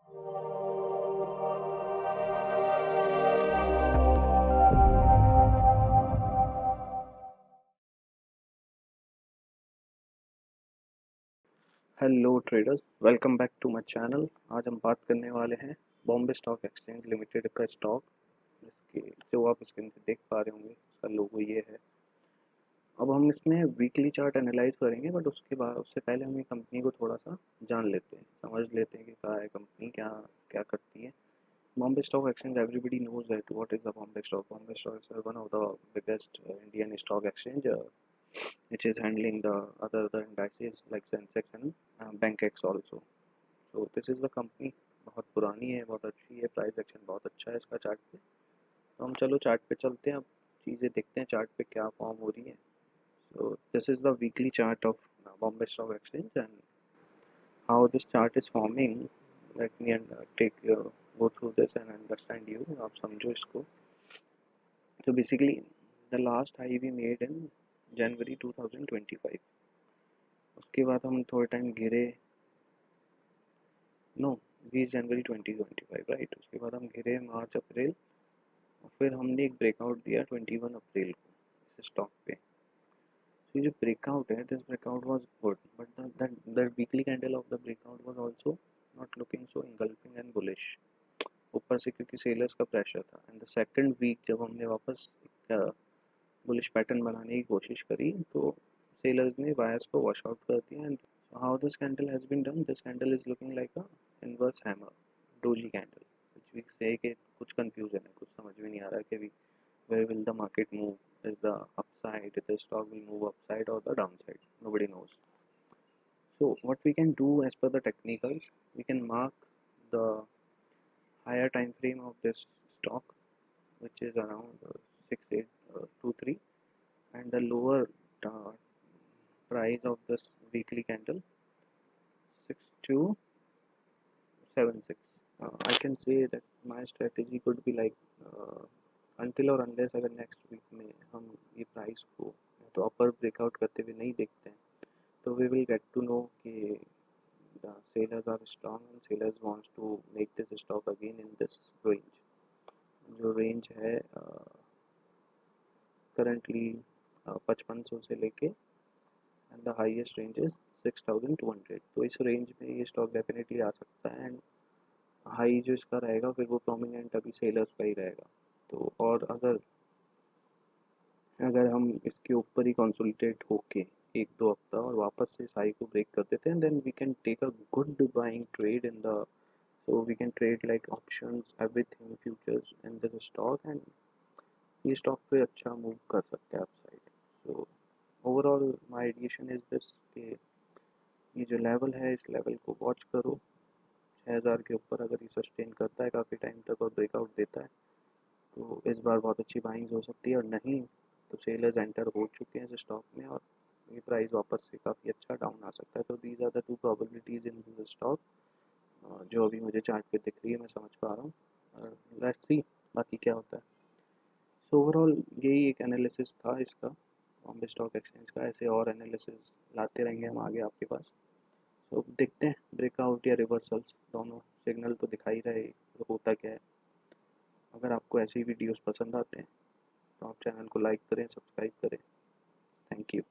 Hello traders, welcome back to my channel. आज हम बात करने वाले हैं बॉम्बे स्टॉक एक्सचेंज लिमिटेड का स्टॉक, जिसके जो आप स्क्रीन पे देख पा रहे होंगे उसका लोगो ये है। अब हम इसमें वीकली चार्ट एनालाइज करेंगे, बट उसके बाद उससे पहले हम कंपनी को थोड़ा सा जान लेते हैं, समझ लेते हैं कि क्या है कंपनी, क्या क्या करती है। Bombay stock exchange, everybody knows that what is the Bombay stock. Bombay stock is one of the biggest Indian stock exchange which is handling the other indices like Sensex and BankX also. So this is the company, बहुत पुरानी है, बहुत अच्छी है, price action बहुत अच्छा है इसका चार्ट पे। तो हम चलो चार्ट पे चलते हैं, अब चीज़ें देखते हैं चार्ट पे क्या फॉर्म हो रही है। So this is the weekly chart of Bombay stock exchange and how this chart is forming. Let me take go through this and understand you, आप समझो इसको। तो basically the last high we made in January 2025, उसके बाद हम थोड़े time गिरे, no 20 जनवरी 2025 right. उसके बाद हम गिरे मार्च अप्रैल, और फिर हमने एक ब्रेकआउट दिया 21 अप्रैल को इस स्टॉक पे। तो ये जो ब्रेकआउट है, this breakout was good, but the weekly candle of the breakout was also not looking so engulfing and bullish, ऊपर से क्योंकि सेलर्स का प्रेशर था। एंड द सेकंड वीक जब हमने वापस एक बुलिश पैटर्न बनाने की कोशिश करी, तो सेलर्स ने बायर्स को वॉश आउट कर दिया। And how this candle has been done, this candle is looking like a inverse hammer doji candle, which we say कि कुछ confusion है, कुछ समझ में नहीं आ रहा है कि where will the market move, is the upside, the stock will move upside or the downside, nobody knows. So what we can do as per the technicals, we can mark the higher time frame of this stock, which is around 6823, and the lower uh, price of this weekly candle 6276. I can say that my strategy could be like until और unless अगर next week में हम ये price को तो अपर breakout करते हुए नहीं देखते हैं, तो we will get to know कि the sellers are strong and sellers wants to make this stock again in this range, जो रेंज है करंटली 5500 से लेके and the highest range is 6200। तो इस रेंज में ये स्टॉक डेफिनेटली आ सकता है। एंड हाई जो इसका रहेगा फिर वो प्रोमिनेंट अभी सेलर्स का ही रहेगा। तो और अगर अगर हम इसके ऊपर ही कंसोलिडेट होके एक दो हफ्ता और वापस से इस हाई को ब्रेक कर देते हैं, then we can take a good buying trade in the, so we can trade like options everything futures in this stock, and ये स्टॉक पे अच्छा मूव कर सकते हैं upside. So overall my addition is this कि ये जो level है इस लेवल को वॉच करो। 6000 के ऊपर अगर ये सस्टेन करता है काफ़ी टाइम तक और ब्रेकआउट देता है, तो इस बार बहुत अच्छी बाइंग्स हो सकती है। और नहीं तो सेलर्स एंटर हो चुके हैं इस स्टॉक में और ये प्राइस वापस से काफ़ी अच्छा डाउन आ सकता है। तो these are the two probabilities in this stock जो अभी मुझे चार्ट पे दिख रही है, मैं समझ पा रहा हूँ। और लेट्स सी बाकी क्या होता है। सो ओवरऑल यही एक एनालिसिस था इसका बॉम्बे स्टॉक एक्सचेंज का। ऐसे और एनालिसिस लाते रहेंगे हम आगे आपके पास। तो देखते हैं ब्रेकआउट या रिवर्सल्स, दोनों सिग्नल तो दिखाई रहे तो होता क्या है। अगर आपको ऐसी वीडियोस पसंद आते हैं तो आप चैनल को लाइक करें, सब्सक्राइब करें। Thank you.